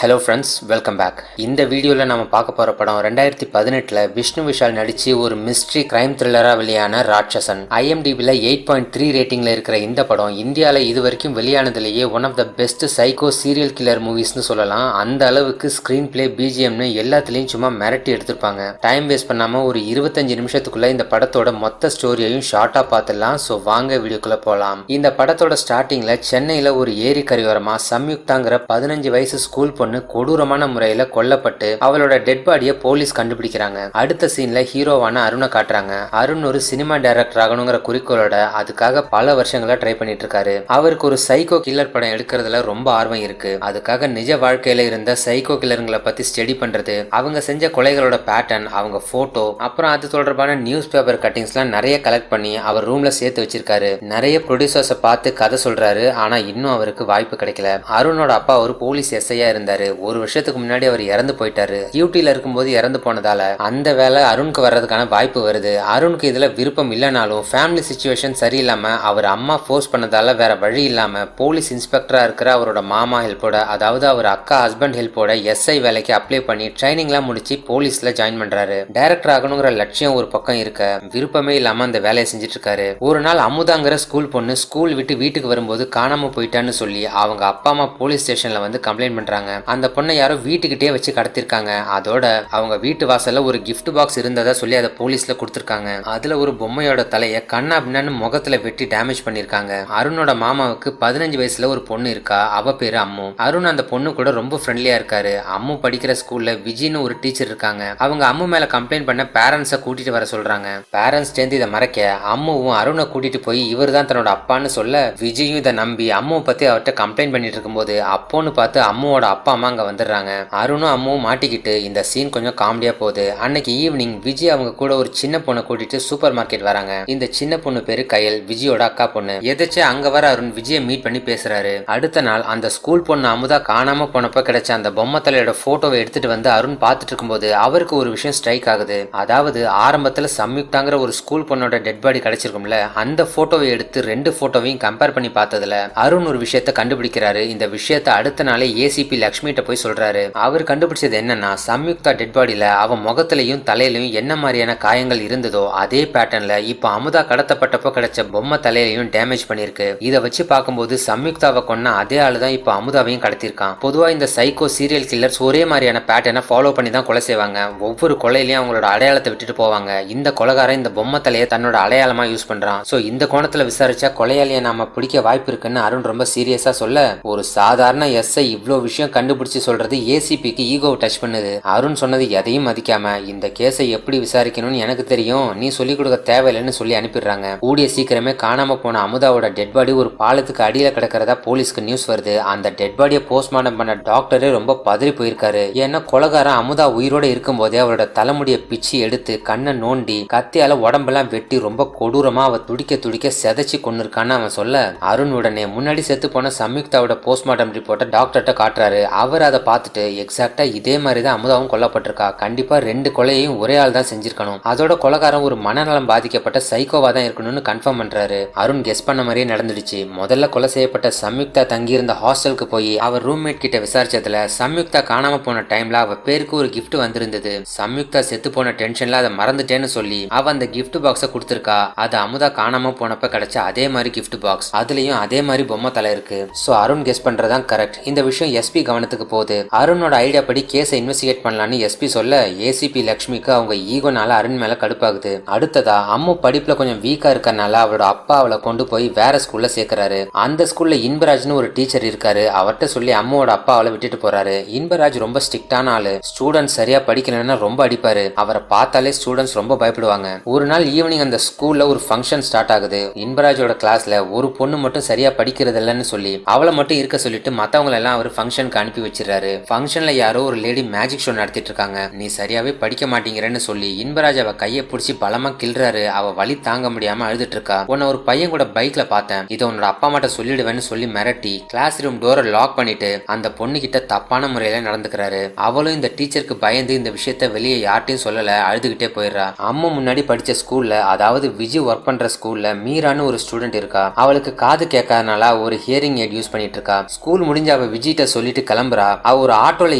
Hello friends, welcome back. இந்த வீடியோவில் நம்ம பார்க்க போகிற படம் 2018 விஷ்ணு விஷால் நடித்து ஒரு மிஸ்ட்ரி கிரைம் த்ரில்லராக வெளியான ராட்சசன். IMDbல 8.3 ரேட்டிங்கில் இருக்கிற இந்த படம் இந்தியாவில் இது வரைக்கும் வெளியானதுலேயே one of the best psycho serial killer மூவிஸ்னு சொல்லலாம். அந்த அளவுக்கு ஸ்க்ரீன் பிளே, பிஜிஎம்னு எல்லாத்துலேயும் சும்மா மிரட்டி எடுத்திருப்பாங்க. டைம் வேஸ்ட் பண்ணாமல் ஒரு 25 நிமிஷத்துக்குள்ளே இந்த படத்தோட மொத்த ஸ்டோரியையும் ஷார்ட்டாக பார்த்துடலாம். ஸோ வாங்க வீடியோக்குள்ளே போகலாம். இந்த படத்தோட ஸ்டார்டிங்கில் சென்னையில் ஒரு ஏரி கரையோரமாக சம்யுக்தாங்கிற 15 வயசு ஸ்கூல் பொண்ணு கொடூரமான முறையில கொல்லப்பட்டு அவளோட டெட் பாடியை போலீஸ் கண்டுபிடிக்கிறாங்க. அடுத்த சீன்ல ஹீரோவான அருணை காட்டுறாங்க. அருண் ஒரு சினிமா டைரக்டர் ஆகணுங்கிற குறிக்கோளோட அதுக்காக பல வருஷங்களா ட்ரை பண்ணிட்டு இருக்காரு. அவருக்கு ஒரு சைக்கோ கில்லர் படம் எடுக்கிறதுல ரொம்ப ஆர்வம் இருக்கு. அதுக்காக நிஜ வாழ்க்கையில இருந்த சைக்கோ கில்லருங்களை பத்தி ஸ்டடி பண்றது, அவங்க செஞ்ச கொலைகளோட பேட்டர்ன், அவங்க போட்டோ, அப்புறம் அது தொடர்பான நியூஸ் பேப்பர் கட்டிங்ஸ்லாம் நிறைய கலெக்ட் பண்ணி அவர் ரூம்ல சேர்த்து வச்சிருக்காரு. நிறைய ப்ரொடியூசர்ஸை பார்த்து கதை சொல்றாரு. ஆனா இன்னும் அவருக்கு வாய்ப்பு கிடைக்கல. அருணோட அப்பா ஒரு போலீஸ் எஸ்ஐயா இருந்தாரு. ஒரு வருஷத்துக்கு முன்னாடி அவர் இறந்து போயிட்டாரு. டியூட்டில இருக்கும்போது இறந்து போனதால அந்த வேலை அருணுக்கு வர்றதுக்கான வாய்ப்பு வருது. அருணுக்கு இதுல விருப்பம் இல்லைனாலும் ஃபேமிலி சிச்சுவேஷன் சரியில்லாம அவர் அம்மா ஃபோர்ஸ் பண்ணதால வேற வழி இல்லாம போலீஸ் இன்ஸ்பெக்டரா இருக்கிற அவரோட மாமா ஹெல்ப்போட, அதாவது அவர் அக்கா ஹஸ்பண்ட் ஹெல்ப்போட எஸ்ஐ வேலைக்கு அப்ளை பண்ணி ட்ரைனிங்லாம் முடிச்சு போலீஸ்ல ஜாயின் பண்றாரு. டைரக்டர் ஆகணுங்கிற லட்சியம் ஒரு பக்கம் இருக்க, விருப்பமே இல்லாம அந்த வேலையை செஞ்சுட்டு இருக்காரு. ஒரு நாள் அமுதாங்கிற ஸ்கூல் பொண்ணு ஸ்கூல் விட்டு வீட்டுக்கு வரும்போது காணாம போயிட்டான்னு சொல்லி அவங்க அப்பா அம்மா போலீஸ் ஸ்டேஷன்ல வந்து கம்ப்ளைண்ட் பண்றாங்க. அந்த பொண்ணை யாரோ வீட்டுக்கிட்டே வச்சு கடத்திருக்காங்க. அதோட அவங்க வீட்டு வாசல்ல ஒரு கிஃப்ட் பாக்ஸ் இருந்ததா சொல்லி அதை போலீஸ்ல கொடுத்திருக்காங்க. அதுல ஒரு பொம்மையோட தலைய கண்ணா பின்னான்னு முகத்துல வெட்டி டேமேஜ் பண்ணிருக்காங்க. அருணோட மாமாவுக்கு 15 வயசுல ஒரு பொண்ணு இருக்கா. அவ பேரு அம்மு. அருண் அந்த பொண்ணு கூட ரொம்ப ஃப்ரெண்ட்லியா இருக்காரு. அம்மு படிக்கிற ஸ்கூல்ல விஜின்னு ஒரு டீச்சர் இருக்காங்க. அவங்க அம்மு மேல கம்ப்ளைண்ட் பண்ண பேரண்ட்ஸை கூட்டிட்டு வர சொல்றாங்க. பேரண்ட்ஸ் சேர்ந்து இதை மறைக்க அம்முவும் அருணை கூட்டிட்டு போய் இவர் தான் தன்னோட அப்பான்னு சொல்ல, விஜயும் இதை நம்பி அம்முவை பத்தி அவர்கிட்ட கம்ப்ளைண்ட் பண்ணிட்டு இருக்கும்போது அப்போன்னு பார்த்து அம்முவோட அப்பா அம்மா அங்க வந்துடுறாங்க. அருணும் அம்முவும் மாட்டிக்கிட்டு இந்த சீன் கொஞ்சம் காமெடியா போகுது. அன்னைக்கு ஈவினிங் விஜய் அவங்க கூட ஒரு சின்ன பொண்ணை கூட்டிட்டு சூப்பர் மார்க்கெட் வராங்க. இந்த சின்ன பொண்ணு பேரு கயல், விஜயோட அக்கா பொண்ணு. எதாச்சும் அங்க வர அருண் விஜயை மீட் பண்ணி பேசுறாரு. அடுத்த நாள் அந்த ஸ்கூல் பொண்ணு அமுதா காணாம போனப்ப கிடைச்ச அந்த பொம்மை தலையோட போட்டோவை எடுத்துட்டு வந்து அருண் பார்த்துட்டு இருக்கும்போது அவருக்கு ஒரு விஷயம் ஸ்ட்ரைக் ஆகுது. அதாவது ஆரம்பத்துல சம்யுக்தாங்கிற ஒரு ஸ்கூல் பொண்ணோட டெட் பாடி கிடைச்சிருக்கும்ல, அந்த போட்டோவை எடுத்து 2 போட்டோவையும் கம்பேர் பண்ணி பார்த்ததுல அருண் ஒரு விஷயத்த கண்டுபிடிக்கிறாரு. இந்த விஷயத்த அடுத்த நாளே ஏசிபி லக்ஷ்மிட்ட போய் சொல்றாரு. அவர் கண்டுபிடிச்சது என்னன்னா, சம்யுக்தா டெட் பாடியில அவ முகத்திலையும் தலையிலையும் என்ன மாதிரியான காயங்கள் இருந்ததோ அதே பேட்டர்ன்ல இப்ப அமுதா கடத்தப்பட்டப்போ கிடைச்ச பொம்மை தலையிலையும் டேமேஜ் பண்ணிருக்கு. இதை வச்சு பார்க்கும்போது சம்யுக்தாவை கொன்ன அதே ஆளுதான் இப்ப அமுதாவையும் கடத்திருக்கான். பொதுவா இந்த சைக்கோ சீரியல் கில்லர்ஸ் ஒரே மாதிரியான பேட்டர்னை ஃபாலோ பண்ணி தான் கொலை செய்வாங்க. ஒவ்வொரு கொலையிலையும் அவங்களோட அடையாளத்தை விட்டுட்டு போவாங்க. இந்த கொலைகாரன் இந்த பொம்மை தலையை தன்னோட அடையாளமா யூஸ் பண்றான். சோ இந்த கோணத்துல விசாரிச்சா கொலையாளியை நாம பிடிக்க வாய்ப்பு இருக்குன்னு அருண் ரொம்ப சீரியஸா சொல்ல, ஒரு சாதாரண எஸ்ஐ இவ்வளோ விஷயம் கண்டுபிடிச்சு சொல்றது ஏசிபிக்கு ஈகோவை டச் பண்ணுது. அருண் சொன்னது எதையும் மதிக்காம இந்த கேஸை எப்படி விசாரிக்கணும்னு எனக்கு தெரியும், நீ சொல்லிக் கொடுக்க தேவையில்லைன்னு சொல்லி அனுப்பிடுறாங்க. கூடிய சீக்கிரமே காணாம போன அமுதாவோட டெட் பாடி ஒரு பாலத்துக்கு அடியில கிடக்கிறதா போலீஸ்க்கு நியூஸ் வருது. அந்த டெட் பாடியை போஸ்ட்மார்ட்டம் பண்ண டாக்டரே ரொம்ப பதறி போயிருக்காரு. ஏன்னா கொலைகாரன் அமுதா உயிரோட இருக்கும் போதே அவரோட தலைமுடிய பிச்சு எடுத்து கண்ணை நோண்டி கத்தியால உடம்பெல்லாம் வெட்டி ரொம்ப கொடூரமா அவ துடிக்க துடிக்க செதைச்சு கொண்டு இருக்கான்னு அவன் சொல்ல, அருண் உடனே முன்னாடி செத்து போன சம்யுக்தாவோட போஸ்ட்மார்ட்டம் ரிப்போர்ட்டை டாக்டர்கிட்ட காட்டுறாரு. அவர் அதை பார்த்துட்டு எக்ஸாக்டா இதே மாதிரி தான் அமுதாவும் கொல்லப்பட்டிருக்கா. கண்டிப்பா 2 கொலையையும் ஒரே ஆள் தான் செஞ்சிருக்கணும். அதோட கொலைகாரன் ஒரு மனநலம் பாதிக்கப்பட்ட சைக்கோவா தான் இருக்கணும்னு கன்ஃபார்ம் பண்றாரு. அருண் கெஸ் பண்ண மாதிரியே நடந்துடுச்சு. முதல்ல கொலை செய்யப்பட்ட சம்யுக்தா தங்கியிருந்த ஹாஸ்டலுக்கு போய் அவர் ரூம்மேட் கிட்ட விசாரிச்சதுல சம்யுக்தா காணாம போன டைம்ல அவ பேருக்கு ஒரு கிஃப்ட் வந்திருந்தது. சம்யுக்தா செத்து போன டென்ஷன்ல அதை மறந்துட்டேன்னு சொல்லி அவ அந்த கிஃப்ட் பாக்ஸை கொடுத்திருக்கா. அது அமுதா காணாம போனப்ப கிடைச்ச அதே மாதிரி கிஃப்ட் பாக்ஸ், அதுலயும் அதே மாதிரி பொம்மை தலை இருக்கு. சோ அருண் கெஸ் பண்றதான் கரெக்ட். இந்த விஷயம் எஸ்பி கவனத்துக்கு போகுது. அருணோட ஐடியா படி கேஸை இன்வெஸ்டிகேட் பண்ணலான்னு எஸ்பி சொல்ல, ஏசிபி லக்ஷ்மிக்கு அவங்க ஈகோனால அருண் மேல கடுப்பாகுது. அடுத்ததா அம்மு படிப்புல கொஞ்சம் வீக்கா இருக்கறனால அவளோட அப்பா அவளை கொண்டு போய் வேற ஸ்கூல்ல சேர்க்கிறாரு. அந்த ஸ்கூல்ல இன்பராஜ்னு ஒரு டீச்சர் இருக்காரு. அவர்கிட்ட சொல்லி அம்முவோட அப்பா அவளை விட்டுட்டு போறாரு. இன்பராஜ் ரொம்ப ஸ்ட்ரிக்டான ஆளு. ஸ்டூடெண்ட்ஸ் சரியா படிக்கலன்னா ரொம்ப அடிப்பாரு. அவரை பார்த்தாலே ஸ்டூடெண்ட்ஸ் ரொம்ப பயப்படுவாங்க. ஒரு நாள் ஈவினிங் அந்த ஸ்கூல்ல ஒரு ஃபங்க்ஷன் ஸ்டார்ட் ஆகுது. இன்பராஜோட கிளாஸ்ல ஒரு பொண்ணு மட்டும் சரியா படிக்கிறது இல்லைன்னு சொல்லி அவளை மட்டும் இருக்க சொல்லிட்டு மத்தவங்க எல்லாம் அவர் ஃபங்க்ஷனுக்கு அனுப்பி வச்சிடறாரு. ஃபங்க்ஷன்ல யாரோ ஒரு லேடி மேஜிக் ஷோ நடத்திட்டு இருக்காங்க. நீ சரியாவே படிக்க மாட்டேங்கிறன்னு சொல்லி இன்பராஜ் அவ கையை பிடிச்சி பலமா கிள்றாரு. அவ வலி தாங்க முடியாம அழுதுட்டு இருக்கா. உன்ன ஒரு பையன் கூட பைக்ல பார்த்தேன், இதை உன்னோட அப்பா அம்மாட்ட சொல்லிடுவேன்னு சொல்லி மிரட்டி கிளாஸ் ரூம் டோரை லாக் பண்ணிட்டு அந்த பொண்ணு கிட்ட தப்பான முறையில நடந்துக்கிறாரு. அவளும் இந்த டீச்சருக்கு பயந்து இந்த விஷயத்த வெளியே யார்ட்டையும் சொல்லல, அழுதுகிட்டே போயிடுறா. அம்மா முன்னாடி படிச்ச ஸ்கூல்ல, அதாவது விஜய் ஒர்க் பண்ற ஸ்கூல்ல மீரான்னு ஒரு ஸ்டூடெண்ட் இருக்கா. அவளுக்கு காது கேட்காதனால ஒரு ஹியரிங் எய்ட் யூஸ் பண்ணிட்டு இருக்கா. ஸ்கூல் முடிஞ்ச அவ விஜய்கிட்ட சொல்லிட்டு கிளம்ப புலம்புறா. அவ ஒரு ஆட்டோல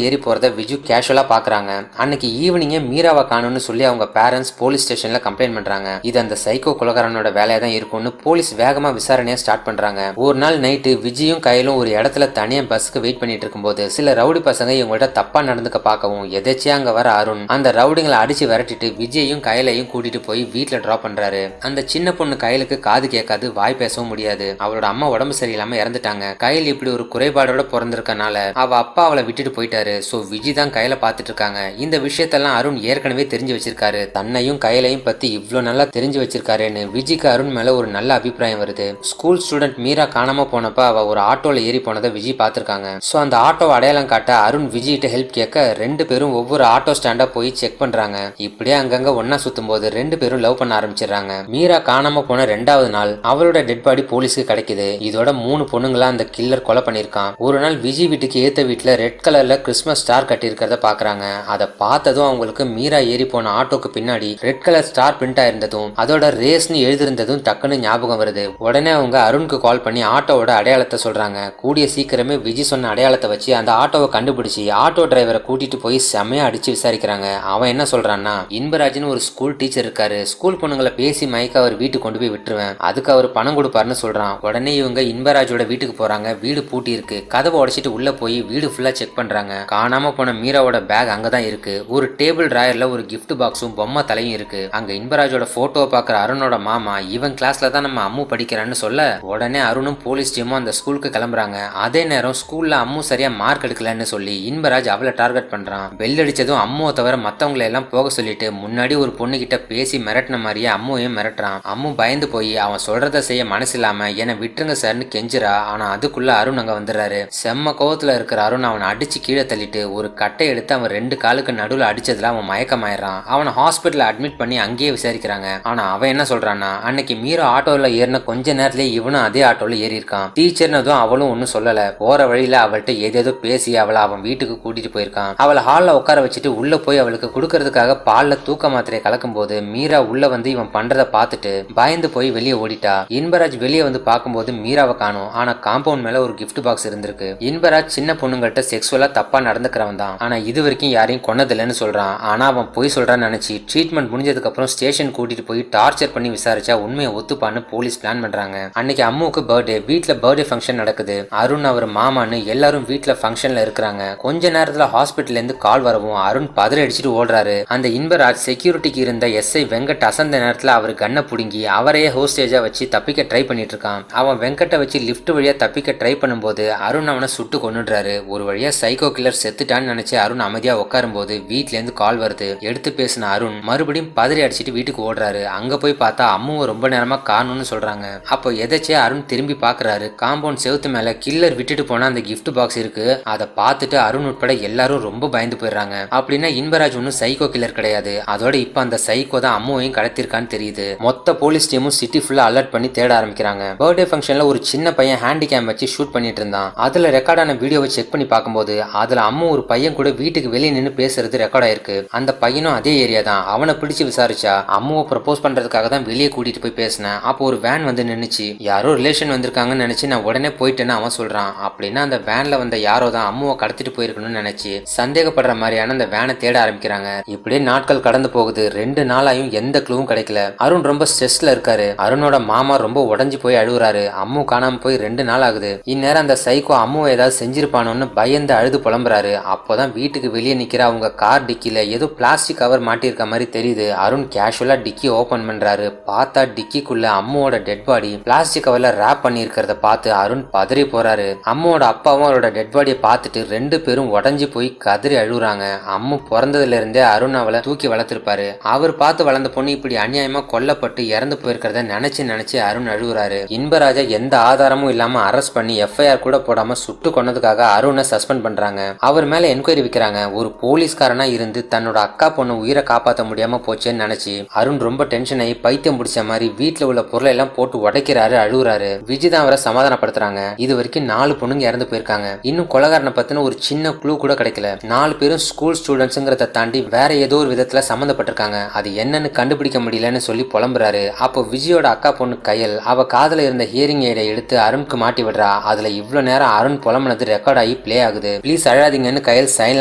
ஏறி போறத விஜு கேஷுவலா பாக்குறாங்க. அன்னைக்கு ஈவினிங்கே மீராவை காணும்னு சொல்லி அவங்க பேரண்ட்ஸ் போலீஸ் ஸ்டேஷன்ல கம்ப்ளைண்ட் பண்றாங்க. இது அந்த சைக்கோ கொலகாரனோட வேலையா தான் இருக்கும்னு போலீஸ் வேகமா விசாரணையை ஸ்டார்ட் பண்றாங்க. ஒரு நாள் நைட்டு விஜயும் கையிலும் ஒரு இடத்துல தனியா பஸ்க்கு வெயிட் பண்ணிட்டு இருக்கும்போது சில ரவுடி பசங்க இவங்கள்ட்ட தப்பா நடந்துக்க பார்க்கவும் எதாச்சியா அங்க வர அருண் அந்த ரவுடிங்களை அடிச்சு விரட்டிட்டு விஜயையும் கையிலையும் கூட்டிட்டு போய் வீட்டுல டிராப் பண்றாரு. அந்த சின்ன பொண்ணு கையிலுக்கு காது கேட்காது, வாய் பேசவும் முடியாது. அவளோட அம்மா உடம்பு சரியில்லாம இறந்துட்டாங்க. கையில் இப்படி ஒரு குறைபாடோட பிறந்திருக்கனால அவ அப்பா அவளை விட்டுட்டு போயிட்டாரு. சோ விஜய் தான் கையில பாத்துட்டு இருக்காங்க. இந்த விஷயத்தெல்லாம் அருண் ஏற்கனவே தெரிஞ்சு வச்சிருக்காரு. தன்னையும் கையிலையும் பத்தி இவ்வளவு நல்லா தெரிஞ்சு வச்சிருக்காருன்னு விஜய்க்கு அருண் மேல ஒரு நல்ல அபிப்பிராயம் வருது. ஸ்கூல் ஸ்டூடெண்ட் மீரா காணாம போனப்ப அவ ஒரு ஆட்டோல ஏறி போனதை விஜய் பாத்திருக்காங்க. சோ அந்த ஆட்டோ அடையாளம் காட்ட அருண் விஜய்கிட்ட ஹெல்ப் கேட்க ரெண்டு பேரும் ஒவ்வொரு ஆட்டோ ஸ்டாண்டா போய் செக் பண்றாங்க. இப்படியே அங்கங்க ஒன்னா சுத்தும் போது ரெண்டு பேரும் லவ் பண்ண ஆரம்பிச்சிடறாங்க. மீரா காணாம போன 2வது நாள் அவளோட டெட் பாடி போலீஸ்க்கு கிடைக்குது. இதோட 3 பொண்ணுங்களா அந்த கில்லர் கொலை பண்ணிருக்கான். ஒரு நாள் விஜய் வீட்டுக்கு ஏத்த வீட்டுல ரெட் கலர்ல கிறிஸ்மஸ் ஸ்டார் கட்டி இருக்கிறத பாக்குறாங்க. அதை பார்த்ததும் அவங்களுக்கு மீரா ஏறி போன ஆட்டோக்கு பின்னாடி ரெட் கலர் ஸ்டார் பிரிண்ட் ஆயிருந்ததும் அதோட ரேஸ்னு எழுதிருந்ததும் டக்குன்னு ஞாபகம் வருது. உடனே அவங்க அருணுக்கு கால் பண்ணி ஆட்டோவோட அடையாளத்தை சொல்றாங்க. கூடிய சீக்கிரமே விஜய் சொன்ன அடையாளத்தை வச்சு அந்த ஆட்டோவை கண்டுபிடிச்சு ஆட்டோ டிரைவரை கூட்டிட்டு போய் செமையா அடிச்சு விசாரிக்கிறாங்க. அவன் என்ன சொல்றான்னா, இன்பராஜ்னு ஒரு ஸ்கூல் டீச்சர் இருக்காரு, ஸ்கூல் பொண்ணுங்களை பேசி மயக்க அவர் வீட்டுக்கு கொண்டு போய் விட்டுருவேன், அதுக்கு அவர் பணம் கொடுப்பாருன்னு சொல்றான். உடனே இவங்க இன்பராஜோட வீட்டுக்கு போறாங்க. வீடு பூட்டி இருக்கு. கதவை உடைச்சிட்டு உள்ள போய் வீடு ஃபுல்லா செக் பண்றாங்க. காணாம போன மீராவோட பேக் அங்கதான் இருக்கு. ஒரு டேபிள் டிராயர்ல ஒரு கிஃப்ட் பாக்ஸும் பொம்மை தலையும் இருக்கு. அங்க இன்பராஜோட போட்டோவை பாக்குற அருணோட மாமா, இவன் கிளாஸ்ல தான் நம்ம அம்மு படிக்கிறான்னு சொல்ல உடனே அருணும் போலீஸ் டீமும் அந்த ஸ்கூலுக்கு கிளம்புறாங்க. அதே நேரம் ஸ்கூல்ல அம்மு சரியா மார்க் எடுக்கலன்னு சொல்லி இன்பராஜ் அவளை டார்கெட் பண்றான். பெல் அடிச்சதும் அம்முவை தவிர மத்தவங்களை எல்லாம் போக சொல்லிட்டு முன்னாடி ஒரு பொண்ணு கிட்ட பேசி மிரட்டின மாதிரியே அம்முவையும் மிரட்டுறான். அம்மு பயந்து போய் அவன் சொல்றத செய்ய மனசு இல்லாம என்ன விட்டுருங்க சார்னு கெஞ்சுறா. ஆனா அதுக்குள்ள அருண் அங்க வந்துடுறாரு. செம்ம கோவத்துல இருக்கிற அருண் அவனை அடிச்சு கீழே தள்ளிட்டு ஒரு கட்டை எடுத்து அவன் 2 காலுக்கு நடுவில் அடிச்சதுல அவன் மயக்கமாயிறான். அவனை ஹாஸ்பிட்டல் அட்மிட் பண்ணி அங்கேயே விசாரிக்கிறாங்க. ஆனா அவன் என்ன சொல்றான்னா, அன்னைக்கு மீரா ஆட்டோல ஏறின கொஞ்ச நேரத்திலேயே இவனும் அதே ஆட்டோல ஏறி இருக்கான். டீச்சர்னதும் அவளும் ஒன்னும் சொல்லல. போற வழியில அவள்கிட்ட ஏதேதோ பேசி அவளை அவன் வீட்டுக்கு கூட்டிட்டு போயிருக்கான். அவளை ஹால்ல உட்கார வச்சுட்டு உள்ள போய் அவளுக்கு கொடுக்கறதுக்காக பால்ல தூக்க மாத்திரையை கலக்கும் போது மீரா உள்ள வந்து இவன் பண்றத பார்த்துட்டு பயந்து போய் வெளியே ஓடிட்டா. இன்பராஜ் வெளியே வந்து பார்க்கும்போது மீராவை காணும். ஆனா காம்பவுண்ட் மேல ஒரு கிஃப்ட் பாக்ஸ் இருந்திருக்கு. இன்பராஜ் சின்ன பொண்ணுங்கள்ட்ட செக்ஸுவலா தப்பா நடந்துக்கிறவன் தான். ஆனா இது வரைக்கும் யாரையும் கொன்னதில்லைன்னு சொல்றான். ஆனா அவன் போய் சொல்றான்னு நினைச்சு ட்ரீட்மெண்ட் முடிஞ்சதுக்கு அப்புறம் ஸ்டேஷன் கூட்டிட்டு போய் டார்ச்சர் பண்ணி விசாரிச்சா உண்மையை ஒத்துப்பான்னு போலீஸ் பிளான் பண்றாங்க. அன்னைக்கு அம்முவுக்கு பர்த்டே. வீட்டுல பர்த்டே ஃபங்க்ஷன் நடக்குது. அருண் அவர் மாமான்னு எல்லாரும் வீட்டுல ஃபங்க்ஷன்ல இருக்கிறாங்க. கொஞ்ச நேரத்துல ஹாஸ்பிட்டல்ல இருந்து கால் வரவும் அருண் பதறி அடிச்சுட்டு ஓடுறாரு. அந்த இன்பராஜ் செக்யூரிட்டிக்கு இருந்த எஸ்ஐ வெங்கட் அசந்த நேரத்துல அவர் கண்ணை புடுங்கி அவரையே ஹோஸ்டேஜா வச்சு தப்பிக்க ட்ரை பண்ணிட்டு இருக்கான். அவன் வெங்கட்டை வச்சு லிப்ட் வழியா தப்பிக்க ட்ரை பண்ணும்போது அருண் அவனை சுட்டு கொன்னுடுறாரு. ஒரு வழியா சைக்கோ கில்லர் செத்துட்டான்னு நினைச்சு அருண் அமைதியா உட்காரும் போது வீட்ல இருந்து கால் வருது. எடுத்து பேசின அருண் மறுபடியும் பதறி அடிச்சுட்டு வீட்டுக்கு ஓடுறாரு. அங்க போய் பார்த்தா அம்முவை ரொம்ப நேரமா காணும்னு சொல்றாங்க. அப்போ எதாச்சே அருண் திரும்பி பாக்குறாரு. காம்பவுண்ட் செவுத்து மேல கில்லர் விட்டுட்டு போன அந்த கிஃப்ட் பாக்ஸ் இருக்கு. அதை பார்த்துட்டு அருண் உட்பட எல்லாரும் ரொம்ப பயந்து போயிடுறாங்க. அப்படின்னா இன்பராஜ் ஒன்னும் சைக்கோ கில்லர் கிடையாது. அதோட இப்ப அந்த சைக்கோ தான் அம்முவையும் கடத்திருக்கான்னு தெரியுது. மொத்த போலீஸ் டீமும் சிட்டி ஃபுல்லா அலர்ட் பண்ணி தேட ஆரம்பிக்கிறாங்க. பர்த்டே ஃபங்க்ஷன்ல ஒரு சின்ன பையன் ஹேண்டி கேம் வச்சு ஷூட் பண்ணிட்டு இருந்தான். அதுல ரெக்கார்டான வீடியோவை செக் பண்ணி பார்க்கும்போது அதுல அம்மு ஒரு பையன் கூட வீட்டுக்கு வெளியே நின்று பேசுறது ரெக்கார்ட் ஆயிருக்கு. அந்த பையனும் அதே ஏரியா தான். அவனை பிடிச்சு விசாரிச்சா அம்முவை ப்ரப்போஸ் பண்றதுக்காக தான் வெளியே கூட்டிட்டு போய் பேசினேன். அப்போ ஒரு வேன் வந்து நின்னுச்சு. யாரோ ரிலேஷன் வந்திருக்காங்கன்னு நினைச்சு நான் உடனே போயிட்டேன்னு அவன் சொல்றான். அப்படின்னா அந்த வேன்ல வந்த யாரோ தான் அம்முவை கடத்திட்டு போயிருக்கணும்னு நினைச்சு சந்தேகப்படுற மாதிரியான அந்த வேனை தேட ஆரம்பிக்கிறாங்க. இப்படியே நாட்கள் கடந்து போகுது. 2 நாளாயும் எந்த க்ளூவும் கிடைக்கல. அருண் ரொம்ப ஸ்ட்ரெஸ்ல இருக்காரு. அருணோட மாமா ரொம்ப உடஞ்சு போய் அழுகுறாரு. அம்மு காணாம போய் 2 நாள் ஆகுது. இந்நேரம் அந்த சைக்கோ அம்முவை ஏதாவது செஞ்சிருப்பானோன்னு பயந்து அழுது புலம்புறாரு. அப்போதான் வீட்டுக்கு வெளியே நிக்கிற அவங்க கார் டிக்கில ஏதோ பிளாஸ்டிக் கவர் மாட்டிருக்க மாதிரி தெரியுது. அருண் கேஷுவலா டிக்கி ஓபன் பண்றாரு. பார்த்தா டிக்கிக்குள்ள அம்முவோட டெட் பாடி பிளாஸ்டிக் கவர்ல ரேப் பண்ணி இருக்கிறத பார்த்து அருண் பதறி போறாரு. அம்முவோட அப்பாவும் அவரோட டெட் பாடியை பார்த்துட்டு 2 பேரும் உடஞ்சி போய் கதறி அழுகுறாங்க. அம்மு பிறந்ததுல இருந்தே அருண் அவளை தூக்கி வளர்த்திருப்பாரு. அவர் பார்த்து வளர்ந்த பொண்ணு இப்படி அநியாயமா கொல்லப்பட்டு இறந்து போயிருக்கிறத நினைச்சு அருண் அழுகுறாரு. இன்பராஜை எந்த ஆதாரமும் இல்லாம அரெஸ்ட் பண்ணி எஃப்ஐஆர் கூட போடாம சுட்டு கொன்னதுக்காக அருணை சஸ்பெண்ட் பண்றாங்க. அவர் மேல என்கொயரி வைக்கிறாங்க. ஒரு போலீஸ்காரனா இருந்து தன்னோட அக்கா பொண்ணு உயிரை காப்பாற்ற முடியாம போச்சேன்னு நினைச்சு அருண் ரொம்ப டென்ஷன் ஆகி பைத்தியம் பிடிச்ச மாதிரி வீட்டுல உள்ள பொருளை எல்லாம் போட்டு உடைக்கிறாரு, அழுகுறாரு. விஜய் தான் அவரை சமாதானப்படுத்துறாங்க. இது வரைக்கும் 4 பொண்ணுங்க இறந்து போயிருக்காங்க. இன்னும் கொலகாரனை பத்தின ஒரு சின்ன க்ளூ கூட கிடைக்கல. 4 பேரும் ஸ்கூல் ஸ்டூடெண்ட்ஸ்ங்கிறத தாண்டி வேற ஏதோ ஒரு விதத்துல சம்மந்தப்பட்டிருக்காங்க. அது என்னன்னு கண்டுபிடிக்க முடியலன்னு சொல்லி புலம்புறாரு. அப்போ விஜயோட அக்கா பொண்ணு கயல் அவ காதல இருந்த ஹியரிங் எய்டை எடுத்து அருணுக்கு மாட்டி விடுறா. அதுல இவ்வளவு நேரம் அருண் புலம்புனது ரெக்கார்ட் ஆகி பிளே ஆகுது. ப்ளீஸ் அழாதீங்கன்னு கயல் சைன்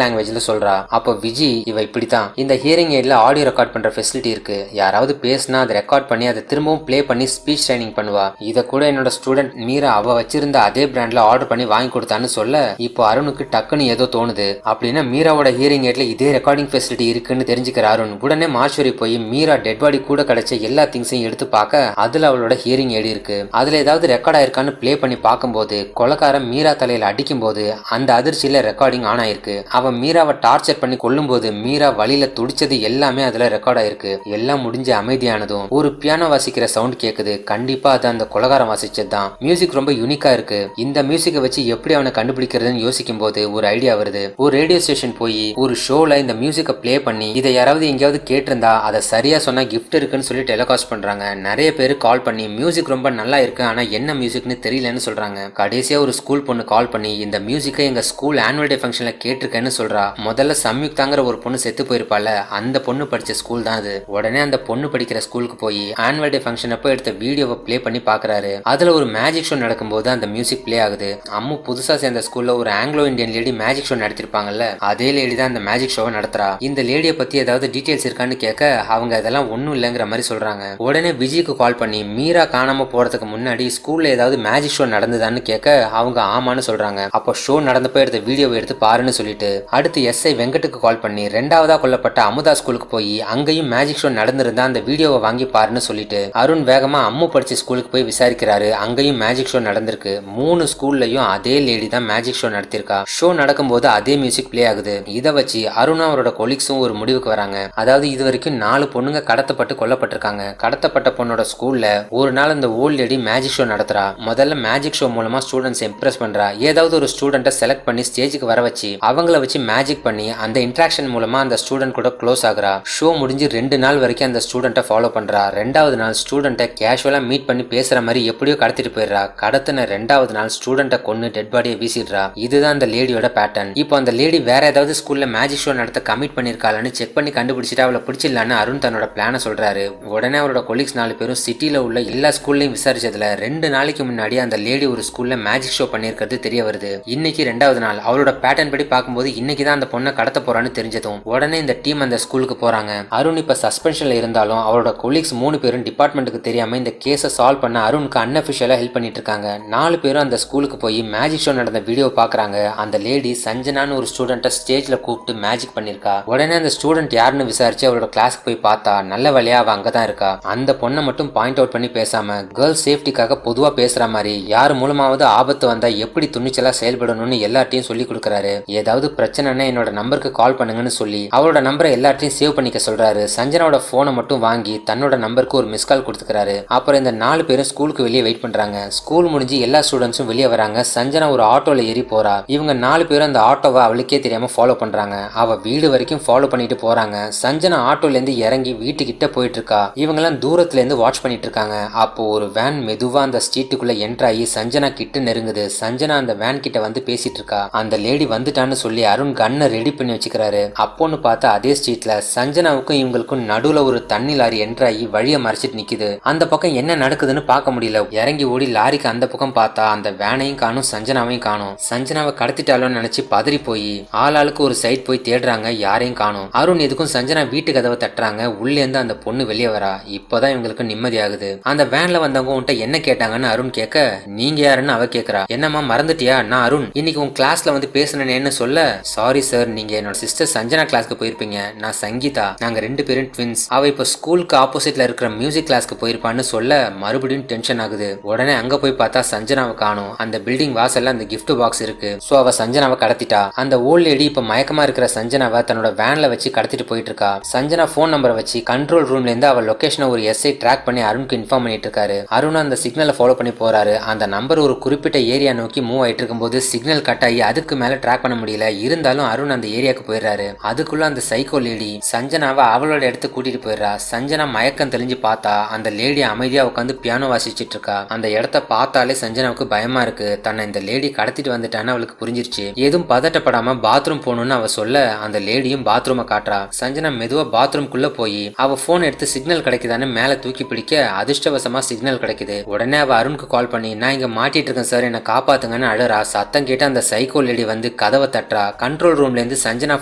லாங்குவேஜ்ல சொல்றா. அப்போ விஜி இவ இப்படித்தான், இந்த ஹியரிங் எய்ட்ல ஆடியோ ரெக்கார்ட் பண்ற ஃபெசிலிட்டி இருக்கு, யாராவது பேசினா அதை ரெக்கார்ட் பண்ணி அதை திரும்பவும் பிளே பண்ணி ஸ்பீச் ட்ரைனிங் பண்ணுவா. இதை கூட என்னோட ஸ்டூடெண்ட் மீரா அவ வச்சிருந்த அதே பிராண்ட்ல ஆர்டர் பண்ணி வாங்கி கொடுத்தான்னு சொல்ல இப்போ அருணுக்கு டக்குன்னு ஏதோ தோணுது. அப்படின்னா மீராவோட ஹியரிங் எய்ட்ல இதே ரெக்கார்டிங் ஃபெசிலிட்டி இருக்குன்னு தெரிஞ்சுக்கிற அருண் உடனே மார்ச்சுவரி போய் மீரா டெட் பாடி கூட கிடைச்ச எல்லா திங்ஸையும் எடுத்து பார்க்க அதுல அவளோட ஹியரிங் எய்டு இருக்கு. அதுல ஏதாவது ரெக்கார்ட் ஆயிருக்கான்னு பிளே பண்ணி பார்க்கும்போது கொலைக்காரன் மீரா தலையில அடிக்கும் போது அந்த அதிர்ச்சியில ரெக்கார்டிங் ஆன் ஆயிருக்கு. அவன் மீராவை டார்ச்சர் பண்ணி கொல்லும் போது மீரா வழியில துடிச்சது எல்லாமே அதுல ரெக்கார்ட் ஆயிருக்கு. எல்லாம் முடிஞ்சு அமைதியானதும் ஒரு பியானோ வாசிக்கிற சவுண்ட் கேக்குது. கண்டிப்பா அது அந்த கொலைகாரம் வாசிச்சதுதான். மியூசிக் ரொம்ப யூனிக்கா இருக்கு. இந்த மியூசிக்கை வச்சு எப்படி அவனை கண்டுபிடிக்கிறதுன்னு யோசிக்கும் போது ஒரு ஐடியா வருது. ஒரு ரேடியோ ஸ்டேஷன் போய் ஒரு ஷோல இந்த மியூசிக்கை பிளே பண்ணி இதை யாராவது எங்கேயாவது கேட்டிருந்தா அதை சரியா சொன்னா கிஃப்ட் இருக்குன்னு சொல்லி டெலிகாஸ்ட் பண்றாங்க. நிறைய பேர் கால் பண்ணி மியூசிக் ரொம்ப நல்லா இருக்கு, ஆனா என்ன மியூசிக்னு தெரியலன்னு சொல்றாங்க. கடைசியா ஒரு ஸ்கூல் பொண்ணு கால் பண்ணி இந்த மியூசிக்கை எங்க ஸ்கூல் ஆனுவல் டே ஃபங்க்ஷன்ல கேட்டிருக்கேன்னு சொல்றா. முதல்ல சம்யுக்தாங்கிற ஒரு பொண்ணு செத்து போயிருப்பால, அந்த பொண்ணு படிச்ச ஸ்கூல் தான் அது. உடனே அந்த பொண்ணு படிக்கிற ஸ்கூலுக்கு போய் ஆனுவல் டே ஃபங்க்ஷன் அப்போ எடுத்த வீடியோவை பிளே பண்ணி பாக்குறாரு. அதுல ஒரு மேஜிக் ஷோ நடக்கும்போது அந்த மியூசிக் பிளே ஆகுது. அம்மு புதுசா சேர்ந்த ஸ்கூல்ல ஒரு Anglo Indian lady magic show நடத்திருப்பாங்கல்ல, அதே லேடி தான் அந்த மேஜிக் ஷோவை நடத்துறா. இந்த லேடியை பத்தி ஏதாவது டீடைல்ஸ் இருக்கான்னு கேட்க அவங்க அதெல்லாம் ஒன்னும் இல்லைங்கிற மாதிரி சொல்றாங்க. உடனே விஜய்க்கு கால் பண்ணி மீரா காணாம போறதுக்கு முன்னாடி ஸ்கூல்ல ஏதாவது மேஜிக் ஷோ நடந்ததான்னு கேட்க அவங்க ஆமான்னு சொல்றாங்க. அப்போ ஷோ நடந்தப்போ எடுத்த வீடியோவை எடுத்து பாருன்னு சொல்லிட்டு அடுத்து எஸ்ஐ வெங்கட்டுக்கு கால் பண்ணி ரெண்டாவதா கொல்லப்பட்ட அமுதா ஸ்கூலுக்கு போய் அங்கேயும் மேஜிக் ஷோ நடந்திருந்தா அந்த வீடியோவை வாங்கி பாருன்னு சொல்லிட்டு அருண் வேகமா அம்மு படிச்ச ஸ்கூலுக்கு போய் விசாரிக்கிறாரு. அங்கேயும் மேஜிக் ஷோ நடந்திருக்கு. 3 ஸ்கூல்லையும் அதே லேடி தான் மேஜிக் ஷோ நடத்திருக்கா. ஷோ நடக்கும்போது அதே மியூசிக் பிளே ஆகுது. இதை வச்சு அருணும் அவரோட கொலீக்ஸும் ஒரு முடிவுக்கு வராங்க. அதாவது இது வரைக்கும் 4 பொண்ணுங்க கடத்தப்பட்டு கொல்லப்பட்டிருக்காங்க. கடத்தப்பட்ட பொண்ணோட ஸ்கூல்ல ஒரு நாள் இந்த ஓல்ட் லேடி மேஜிக் ஷோ நடத்துறா. முதல்ல மேஜிக் ஷோ மூலமா ஸ்டூடெண்ட்ஸ் இம்ப்ரெஸ் பண்றா. ஏதாவது ஒரு ஸ்டூடெண்ட்டை செலக்ட் பண்ணி ஸ்டேஜுக்கு வர வச்சு அவங்கள வச்சு மேஜிக் பண்ணி அந்த இன்ட்ராக்ஷன் மூலமா அந்த ஸ்டூடெண்ட் கூட க்ளோஸ் ஆகுறா. ஷோ முடிஞ்சு 2 நாள் வரைக்கும் அந்த ஸ்டூடெண்ட்டை ஃபாலோ பண்றா. 2வது நாள் ஸ்டூடெண்ட்டை கேஷுவலா மீட் பண்ணி பேசுற மாதிரி எப்படியோ கடத்திட்டு போயிடுறா. கடத்தின 2வது நாள் ஸ்டூடெண்ட்டை கொன்னு டெட் பாடியை வீசிடுறா. இதுதான் அந்த லேடியோட பேட்டர்ன். இப்போ அந்த லேடி வேற ஏதாவது ஸ்கூல்ல மேஜிக் ஷோ நடத்த கமிட் பண்ணிருக்காளன்னு செக் பண்ணி கண்டுபிடிச்சிட்டு அவளை பிடிச்சிடலான்னு அருண் தன்னோட பிளான சொல்றாரு. உடனே அவரோட கொலீக்ஸ் 4 பேரும் சிட்டில உள்ள எல்லா ஸ்கூல்லையும் விசாரிச்சதுல 2 நாளைக்கு முன்னாடி அந்த லேடி ஒரு ஸ்கூல்ல மேஜிக் ஷோ பண்ணிருக்கிறது தெரிய வருது. இன்னைக்கு 2வது நாள். அவளோட பேட்டர்ன் படி பார்க்கும்போது இன்னைக்கு தான் அந்த பொண்ணை கடத்த போறான்னு தெரிஞ்சதும் உடனே இந்த டீம் அந்த ஸ்கூலுக்கு போறாங்க. அருண் இப்ப சஸ்பென்ஷன்ல இருந்தாலும் அவரோட கொலீக்ஸ் 3 பேரும் டிபார்ட்மெண்ட்டுக்கு தெரியாம இந்த கேஸை சால்வ் பண்ண அருணுக்கு அன்அஃபிஷியலா ஹெல்ப் பண்ணிட்டு இருக்காங்க. 4 பேரும் அந்த ஸ்கூலுக்கு போய் மேஜிக் ஷோ நடந்த வீடியோ பாக்குறாங்க. அந்த லேடி சஞ்சனான்னு ஒரு ஸ்டூடெண்ட்டை ஸ்டேஜ்ல கூப்பிட்டு மேஜிக் பண்ணிருக்கா. உடனே அந்த ஸ்டூடெண்ட் யாருன்னு விசாரிச்சு அவரோட கிளாஸ்க்கு போய் பார்த்தா நல்ல வழியா அவ அங்கதான் இருக்கா. அந்த பொண்ணை மட்டும் பாயிண்ட் அவுட் பண்ணி பேசாம கேர்ள்ஸ் சேஃப்டிக்காக பொதுவா பேசுற மாதிரி யார் மூலமாவது ஆபத்து வந்தா எப்படி துணிச்சலா செயல்படணும்னு எல்லார்ட்டையும் சொல்லி கொடுக்கறாரு. ஏதாவது பிரச்சனைன்னா என்னோட நம்பருக்கு கால் பண்ணுங்கன்னு சொல்லி அவரோட நம்பரை எல்லார்ட்டையும் சேவ் பண்ணிக்க சொல்றாரு. சஞ்சனாவோட போனை மட்டும் வாங்கி தன்னோட நம்பருக்கு ஒரு மிஸ் கால் கொடுத்துக்கிறாரு. அப்புறம் இந்த 4 பேரும் ஸ்கூலுக்கு வெளியே வெயிட் பண்றாங்க. ஸ்கூல் முடிஞ்சு எல்லா ஸ்டூடெண்ட்ஸும் வெளியே வராங்க. சஞ்சனா ஒரு ஆட்டோல ஏறி போறா. இவங்க 4 பேரும் அந்த ஆட்டோவை அவளுக்கே தெரியாம ஃபாலோ பண்றாங்க. அவ வீடு வரைக்கும் ஃபாலோ பண்ணிட்டு போறாங்க. சஞ்சனா ஆட்டோல இருந்து இறங்கி வீட்டுக்கிட்ட போயிட்டு இருக்கா. இவங்க எல்லாம் தூரத்துல இருந்து வாட்ச் பண்ணிட்டு இருக்காங்க. அப்போ ஒரு வேன் மெதுவா அந்த ஸ்ட்ரீட்டுக்குள்ள என்டர் ஆகி சஞ்சனா கிட்ட நெருங்குது. சஞ்சனா அந்த வேன் கிட்ட வந்து பேசிட்டு இருக்கா. அந்த லேடி வந்துட்டான்னு சொல்லி அருண் கண்ணை ரெடி பண்ணி வச்சுக்கிறாரு. அப்போன்னு பார்த்தா அதே ஸ்ட்ரீட்ல சஞ்சனாவுக்கும் இவங்களுக்கும் நடுவுல ஒரு தண்ணி லாரி என்டர் ஆகி வழியை மறைச்சிட்டு நிக்குது. அந்த பக்கம் என்ன நடக்குதுன்னு பார்க்க முடியல. இறங்கி ஓடி லாரிக்கு அந்த பக்கம் பார்த்தா அந்த வேனையும் காணும், சஞ்சனாவையும் காணும். சஞ்சனாவை கடத்திட்டாலும் நினைச்சு பதறி போய் ஆளாளுக்கு ஒரு சைட் போய் தேடுறாங்க. யாரையும் காணும். அருண் எதுக்கும் சஞ்சனா வீட்டு கதவை தட்டுறாங்க. உள்ளே இருந்து அந்த பொண்ணு வெளியே வரா. இப்பதான் இவங்களுக்கு நிம்மதியாகுது. அந்த வேன்ல வந்தவங்க உன்ட்ட என்ன கேட்டாங்கன்னு அருண் கேட்க நீங்க யாருன்னு அவ கேக்குறா. என்னம்மா மறந்துட்டியா, நான் அருண், இன்னைக்கு உன் கிளாஸ்ல வந்து பேசுனேன்னு சொல்ல சாரி சார், நீங்க என்னோட சிஸ்டர் சஞ்சனா கிளாஸ்க்கு போயிருப்பீங்க. நான் சங்கீதா, நாங்க 2 பேரும் ட்வின்ஸ். அவ இப்ப ஸ்கூலுக்கு ஆப்போசிட்ல இருக்கிற மியூசிக் கிளாஸ்க்கு போயிருப்பான்னு சொல்ல மறுபடியும் டென்ஷன் ஆகுது. உடனே அங்க போய் பார்த்தா சஞ்சனாவை காணும். அந்த பில்டிங் வாசல்ல அந்த கிஃப்ட் பாக்ஸ் இருக்கு. சோ அவ சஞ்சனாவை கடத்திட்டா. அந்த ஓல்ட் லேடி இப்ப மயக்கமா இருக்கிற சஞ்சனாவை தன்னோட வேன்ல வச்சு கடத்திட்டு போயிட்டு இருக்கா. சஞ்சனா போன் நம்பரை வச்சு கண்ட்ரோல் ரூம்ல இருந்து அவ லொகேஷனை ஒரு எஸ்ஐ ட்ராக் பண்ணி அருணுக்கு இன்ஃபார்ம் பண்ணிட்டு இருக்காரு. அருண் அந்த சிக்னலை ஃபாலோ பண்ணி போறாரு. அந்த நம்பர் ஒரு குறிப்பிட்ட ஏரியா நோக்கி மூவ் ஆயிட்டு இருக்கும்போது சிக்னல் கட் ஆகி அதுக்கு மேல ட்ராக் பண்ண முடியல. இருந்தாலும் அருண் அந்த ஏரியாக்கு போயிடுறாரு. அதுக்குள்ள அந்த சைக்கோ லேடி சஞ்சனாவை அவளோட இடத்துக்கு கூட்டிட்டு போயிடுறா. சஞ்சனா மயக்கம் தெளிஞ்சு பார்த்தா அந்த லேடி அமைதியா உட்காந்து பியானோ வாசிச்சுட்டு இருக்கா. அந்த இடத்த பார்த்தாலே சஞ்சனாவுக்கு பயமா இருக்கு. தன்னை இந்த லேடி கடத்திட்டு வந்துட்டான்னு அவளுக்கு புரிஞ்சிருச்சு. எதுவும் பதட்டப்படாம பாத்ரூம் போகணும்னு அவ சொல்ல அந்த லேடியும் பாத்ரூமை காட்டுறா. சஞ்சனா மெதுவா பாத்ரூம்குள்ள போய் அவ போன் எடுத்து சிக்னல் கிடைக்குதான்னு மேல தூக்கி பிடிக்க அதிர்ஷ்டவசமா சிக்னல் கிடைக்குது. உடனே அவ அருணுக்கு கால் பண்ணி நான் இங்க மாட்டிட்டு இருக்கேன் சார், என்ன காப்பாத்துங்கன்னு அழறா. சத்தம் கேட்டு அந்த சைக்கோ லேடி வந்து கதவை தட்டுறா. கண்ட்ரோல் ரூம்ல இருந்து சஞ்சனா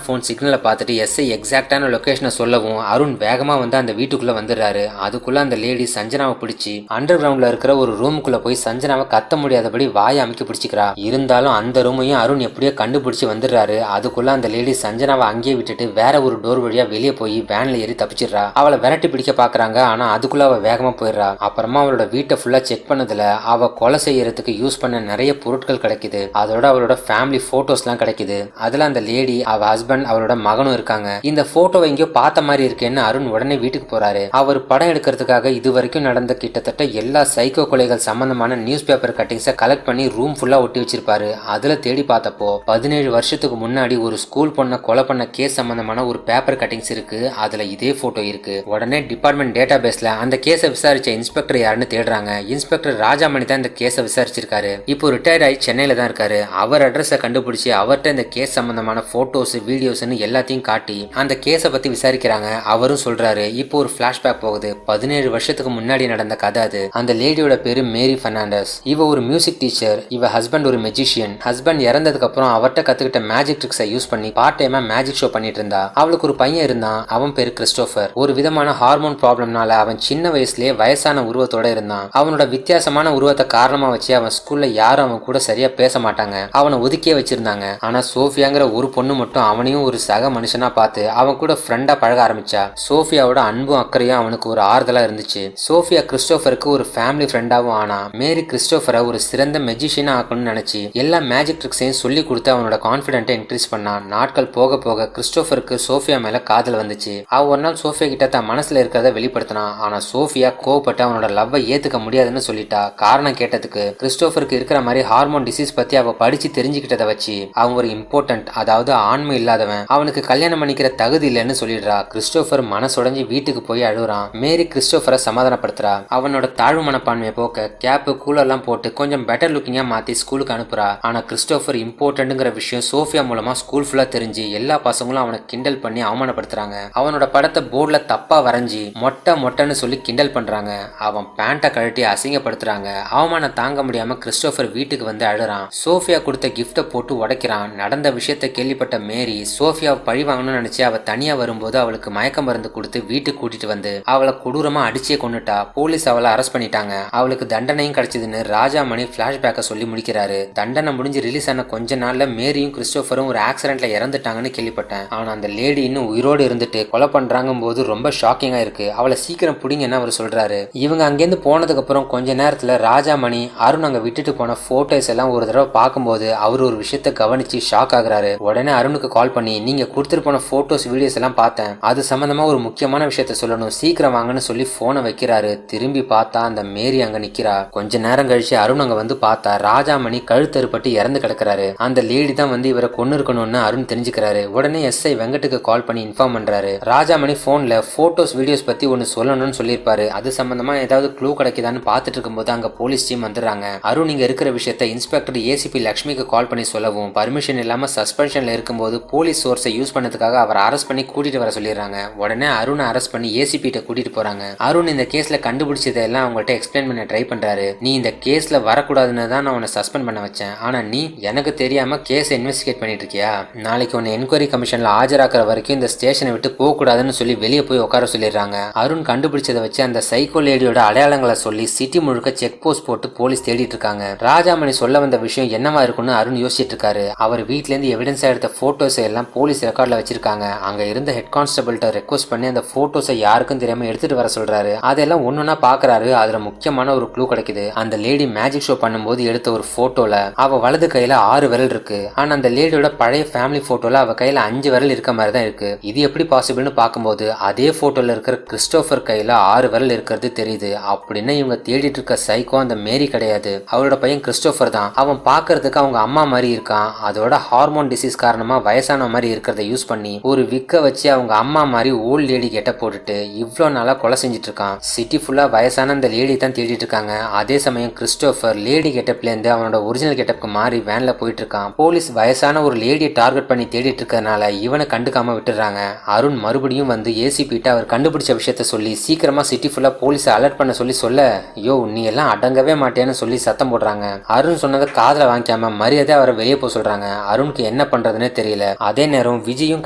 போன் சிக்னலை பார்த்துட்டு எஸ்ஐ எக்ஸாக்டான லொகேஷனை சொல்லவும் அருண் வேகமா வந்து அந்த வீட்டுக்குள்ள வந்துடுறாரு. அதுக்குள்ள அந்த லேடி சஞ்சனாவை பிடிச்சி அண்டர் கிரவுண்ட்ல இருக்கிற ஒரு ரூமுக்குள்ள போய் சஞ்சனாவை கத்த முடியாதபடி வாயை அமைக்க பிடிச்சிக்கிறா. இருந்தாலும் அந்த ரூமையும் அருண் எப்படியோ கண்டுபிடிச்சு வந்துடுறாரு. அதுக்குள்ள அந்த லேடி சஞ்சனாவை அங்கேயே விட்டுட்டு வேற ஒரு டோர் வழியா வெளியே போய் வேன்ல ஏறி தப்பிச்சிடுறா. அவளை விரட்டி பிடிக்க பாக்குறாங்க. ஆனா அதுக்குள்ள அவ வேகமா போயிடுறா. அப்புறமா அவளோட வீட்டை ஃபுல்லா செக் பண்ணதுல அவ கொலை செய்யறதுக்கு யூஸ் பண்ண நிறைய பொருட்கள் கிடைக்குது. அதோட அவளோட ஃபேமிலி போட்டோஸ் எல்லாம் கிடைக்குது. அதுல அந்த லேடி, அவ ஹஸ்பண்ட், அவளோட மகனும் இருக்காங்க. இந்த போட்டோவை எங்கேயோ பார்த்த மாதிரி இருக்கேன்னு அருண் உடனே வீட்டுக்கு போறாரு. அவர் படம் எடுக்கிறதுக்காக இது வரைக்கும் நடந்த கிட்டத்தட்ட எல்லா சைக்கோ கொலைகள் சம்பந்தமான நியூஸ் பேப்பர் கட்டிங்ஸை கலெக்ட் பண்ணி ரூம் ஃபுல்லா ஒட்டி வச்சிருப்பாரு. அதுல தேடி பார்த்தப்போ 17 வருஷத்துக்கு முன்னாடி ஒரு ஸ்கூல் பொண்ணை கொலை பண்ண கேஸ் சம்பந்தமான ஒரு பேப்பர் கட்டிங்ஸ் இருக்கு. அதுல இதே போட்டோ இருக்கு. உடனே டிபார்ட்மெண்ட் டேட்டா பேஸ்ல அந்த கேஸை விசாரிச்ச இன்ஸ்பெக்டர் யாருன்னு தேடுறாங்க. இன்ஸ்பெக்டர் ராஜாமணி தான் இந்த கேஸை விசாரிச்சிருக்காரு. இப்போ ரிட்டையர்ட் ஆகி சென்னையில தான் இருக்காரு. அவர் அட்ரஸை கண்டுபிடிச்சு அவர்கிட்ட இந்த கேஸ் சம்பந்தமான போட்டோஸ், வீடியோஸ்னு எல்லாத்தையும் காட்டி அந்த கேஸை பத்தி விசாரிக்கிறாங்க. அவரும் சொல்றாரு. இப்போ ஒரு பிளாஷ்பேக் போகுது. 17 வருஷத்துக்கு முன்னாடி நடந்த கதை அது. அந்த லேடியோட பேரு மேரி பெர்னாண்டஸ். இவ ஒரு மியூசிக் டீச்சர். இவ ஹஸ்பண்ட் ஒரு மெஜிஷியன். ஹஸ்பண்ட் இறந்ததுக்கு அப்புறம் அவர்கிட்ட கத்துக்கிட்ட மேஜிக் ட்ரிக்ஸை யூஸ் பண்ணி பார்ட் டைமா மேஜிக் ஷோ பண்ணிட்டு இருந்தா. அவளுக்கு ஒரு பையன் இருந்தான். அவன் பேரு கிறிஸ்டோபர். ஒரு விதமான ஹார்மோன் ப்ராப்ளம்னால அவன் சின்ன வயசுலயே வயசான உருவத்தோட இருந்தான். அவனோட வித்தியாசமான உருவத்தை காரணமா வச்சு அவன் ஸ்கூல்ல யாரும் அவன் கூட சரியா பேச மாட்டாங்க. அவனை ஒதுக்கியே வச்சிருந்தாங்க. ஆனா சோஃபியாங்கிற ஒரு பொண்ணு மட்டும் அவனையும் ஒரு சக மனுஷனா பார்த்து அவன் கூட ஃப்ரெண்டா பழக ஆரம்பிச்சா. சோஃபியாவோட அன்பும் அக்கறையும் அவனுக்கு ஒரு ஆறுதலா இருந்துச்சு. சோஃபியா கிறிஸ்டோபருக்கு ஒரு ஃபேமிலி ஃப்ரெண்டாவும் ஆனா. மேரி கிறிஸ்டோபரை ஒரு சிறந்த மெஜிஷியனா ஆக்கணும்னு நினைச்சு எல்லா மேஜிக் ட்ரிக்ஸையும் சொல்லி கொடுத்து அவனோட கான்பிடென்ட்டை இன்க்ரீஸ் பண்ணான். நாட்கள் போக போக கிறிஸ்டோபருக்கு சோஃபியா மேல காதல் வந்துச்சு. அவன் ஒரு நாள் சோஃபியா கிட்ட தான் மனசுல இருக்கிறத வெளிப்படுத்தினான். ஆனா சோஃபியா கோவப்பட்டு அவனோட லவ்வை ஏத்துக்க முடியாதுன்னு சொல்லிட்டா. காரணம் கேட்டதுக்கு கிறிஸ்டோபருக்கு இருக்கிற மாதிரி ஹார்மோன் டிசீஸ் பத்தி அவ படிச்சு தெரிஞ்சுக்கிட்டதை வச்சு அவன் ஒரு இம்பார்ட்டன்ட், அதாவது ஆண்மை இல்லாதவன், அவனுக்கு கல்யாணம் பண்ணிக்கிற தகுதி இல்லைன்னு சொல்லிடுறா. கிறிஸ்டோபர் மனசுடைஞ்சு வீட்டுக்கு போய் அழுறான். மேரி கிறிஸ்டோபரை சமாதானப்படுத்துறா. அவனோட தாழ்வு மனப்பான்மையை போக்க கேப்பு கூலெல்லாம் போட்டு கொஞ்சம் பெட்டர் லுக்கிங்கா மாத்தி ஸ்கூலுக்கு அனுப்புறா. ஆனா கிறிஸ்டோபர் இம்பார்ட்டன்ட்ங்கிற விஷயம் சோஃபியா மூலமா ஸ்கூல் ஃபுல்லா தெரிஞ்சு எல்லா பசங்களும் அவனை கிண்டல் பண்ணி அவமானப்படுத்துறாங்க. அவனோட படத்தை போர்ட்ல தப்பா வரைஞ்சி மொட்டைன்னு சொல்லி கிண்டல் பண்றாங்க. அவன் பேண்ட்டை கழட்டி அசிங்கப்படுத்துறாங்க. அவமானம் தாங்க முடியாம கிறிஸ்டோபர் வீட்டுக்கு வந்து அழுறான். சோஃபியா கொடுத்த கிஃப்டை போட்டு உடைக்கிறான். நடந்த விஷயத்தை கேள்விப்பட்ட மேரி சோஃபியாவை பழி வாங்கணும்னு நினைச்சு அவ தனியா வரும்போது அவளுக்கு மயக்க மருந்து கொடுத்து வீட்டுக்கு கூட்டிட்டு வந்து அவளை கொடூரமா அடிச்சே கொண்டுட்டா. போலீஸ் அவளை அரெஸ்ட் பண்ணிட்டாங்க. அவளுக்கு தண்டனையும் கிடைச்சதுன்னு ராஜாமணி பிளாஷ்பேக்கை சொல்லி முடிக்கிறாரு. தண்டனை முடிஞ்சு ரிலீஸ் ஆன கொஞ்ச நாள்ல மேரியும் கிறிஸ்டோபரும் ஒரு ஆக்சிடென்ட்ல இறந்துட்டாங்கன்னு கேள்விப்பட்டேன். ஆனா அந்த லேடி இன்னும் உயிரோடு இருந்துட்டு கொலை பண்றாங்க போது ரொம்ப ஷாக்கிங்கா இருக்கு. அவளை சீக்கிரம் பிடிங்கன்னு அவர் சொல்றாரு. இவங்க அங்கேருந்து போனதுக்கு அப்புறம் கொஞ்ச நேரத்துல ராஜாமணி அருண் அங்க விட்டுட்டு போன போட்டோஸ் எல்லாம் ஒரு தடவை பார்க்கும்போது அவர் ஒரு விஷயத்த கவனிச்சு ஷாக் ஆகுறாரு. உடனே அருணுக்கு கால் பண்ணி, நீங்க கொடுத்துட்டு போன போட்டோஸ், வீடியோஸ் எல்லாம் பார்த்தேன். அது சம்பந்தமா ஒரு முக்கியமான விஷயத்த சொல்லணும், சீக்கிரம் வாங்கன்னு சொல்லி போனை வைக்கிறாரு. திரும்பி பார்த்தா அந்த மேரி அங்க நிக்கிறா. கொஞ்ச நேரம் கழிச்சு அருண் அங்க வந்து பார்த்தா ராஜாமணி கழுத்தறுப்பட்டு இறந்து கிடக்குறாரு. அந்த லேடி தான் வந்து இவரை கொண்டு இருக்கணும்னு அருண் தெரிஞ்சுக்கிறாரு. உடனே எஸ்ஐ வெங்கட்டுக்கு கால் பண்ணி இன்ஃபார்ம் பண்றாரு. ராஜாமணி போன்ல போட்டோஸ், வீடியோஸ் பத்தி ஒன்னு சொல்லணும்னு சொல்லியிருப்பாரு. அது சம்பந்தமா ஏதாவது க்ளூ கிடைக்குதான்னு பார்த்துட்டு இருக்கும்போது அங்க போலீஸ் டீம் வந்துடுறாங்க. அருண் இங்க இருக்கிற விஷயத்த இன்ஸ்பெக்டர் ஏசிபி லட்சுமிக்கு கால் பண்ணி சொல்லவும் பர்மிஷன் இல்லாம சஸ்பென்ஷன்ல இருக்கும்போது போலீஸ் சோர்ஸை யூஸ் பண்ணதுக்காக அவரை அரெஸ்ட் பண்ணி கூட்டிட்டு வர சொல்லிடுறாங்க. உடனே அருணை அரெஸ்ட் பண்ணி ஏசிபி கிட்ட கூட்டிட்டு போறாங்க. அருண் இந்த கேஸ்ல கண்டுபிடிச்சதெல்லாம் அவங்கள்ட்ட எக்ஸ்பிளைன் பண்ண ட்ரை பண்றாரு. நீ இந்த கேஸ்ல வரக்கூடாதுன்னு தான் நான் உன்னை சஸ்பெண்ட் பண்ண வச்சேன். ஆனா நீ எனக்கு தெரியாம கேஸை இன்வெஸ்டிகேட் பண்ணிட்டு இருக்கியா? நாளைக்கு உன்னை என்கொயரி கமிஷன்ல ஆஜராக்குற வரைக்கும் இந்த ஸ்டேஷனை விட்டு போக கூடாதுன்னு சொல்லி வெளியே போய் உட்கார சொல்லிடுறாங்க. அருண் கண்டுபிடிச்சதை வச்சு அந்த சைக்கோ லேடியோட அடையாளங்களை சொல்லி சிட்டி முழுக்க செக் போஸ்ட் போட்டு போலீஸ் தேடிட்டு இருக்காங்க. ராஜாமணி சொல்ல வந்த விஷயம் என்னவா இருக்குன்னு அருண் யோசிச்சுட்டு இருக்காரு. அவர் வீட்ல இருந்து எவிடன்ஸா எடுத்த போட்டோஸ் எல்லாம் போலீஸ் ரெக்கார்ட்ல வச்சிருக்காங்க. அங்க இருந்த ஹெட் கான்ஸ்டபிள்கிட்ட ரெக்வஸ்ட் பண்ணி அந்த போட்டோஸை யாருக்கும் தெரியாம எடுத்துட்டு வர சொல்றாரு. அதெல்லாம் ஒன்னொன்னா பாக்குறாரு. அதுல முக்கியமான ஒரு க்ளூ கிடைக்குது. அந்த லேடி மேஜிக் ஷோ பண்ணும்போது எடுத்த ஒரு போட்டோல அவ வலது கையில 6 விரல் இருக்கு. ஆனா அந்த லேடியோட பழைய ஃபேமிலி போட்டோல அவ கையில 5 விரல் இருக்க மாதிரி தான் இருக்கு. இது எப்படி பாசிபிள்னு பார்க்கும்போது அதே போட்டோல இருக்கிற கிறிஸ்டோபர் கையில 6 விரல் இருக்கிறது தெரியுது. அப்படின்னா இவங்க தேடிட்டு இருக்க சைக்கோ அந்த மேரி கிடையாது, அவளோட பையன் கிறிஸ்டோபர் தான். அவன் பாக்குறதுக்கு அவங்க அம்மா மாதிரி இருக்கான். அதோட ஹார்மோன் டிசீஸ் காரணமா வயசான மாதிரி இருக்கிறத யூஸ் பண்ணி ஒரு விக்க வச்சு அவங்க அம்மா மாதிரி ஓல்ட் லேடி கெட்ட போட்டுட்டு இவ்வளோ நாளா கொலை செஞ்சுட்டு இருக்கான். சிட்டி ஃபுல்லா வயசான அந்த லேடி தான் தேடிட்டு இருக்காங்க. அதே சமயம் கிறிஸ்டோபர் லேடி கெட்டப்ல இருந்து அவனோட ஒரிஜினல் கெட்டப்க்கு மாறி வேன்ல போயிட்டு இருக்கான். போலீஸ் வயசான ஒரு லேடியை டார்கெட் பண்ணி தேடிட்டு இருக்கறனால இவனை கண்டுக்காம விட்டுறாங்க. அருண் மறுபடியும் வந்து ஏசிபிட்ட அவர் கண்டுபிடிச்ச விஷயத்த சொல்லி சீக்கிரமா சிட்டி ஃபுல்லா போலீஸ் அலர்ட் பண்ண சொல்ல யோ நீ எல்லாம் அடங்கவே மாட்டேன்னு சொல்லி சத்தம் போடுறாங்க. அருண் சொன்னதை காதுல வாங்கிக்காம மரியாதை அவரை வெளியே போக சொல்றாங்க. அருணுக்கு என்ன பண்றதுன்னே தெரியல. அதே நேரம் விஜயும்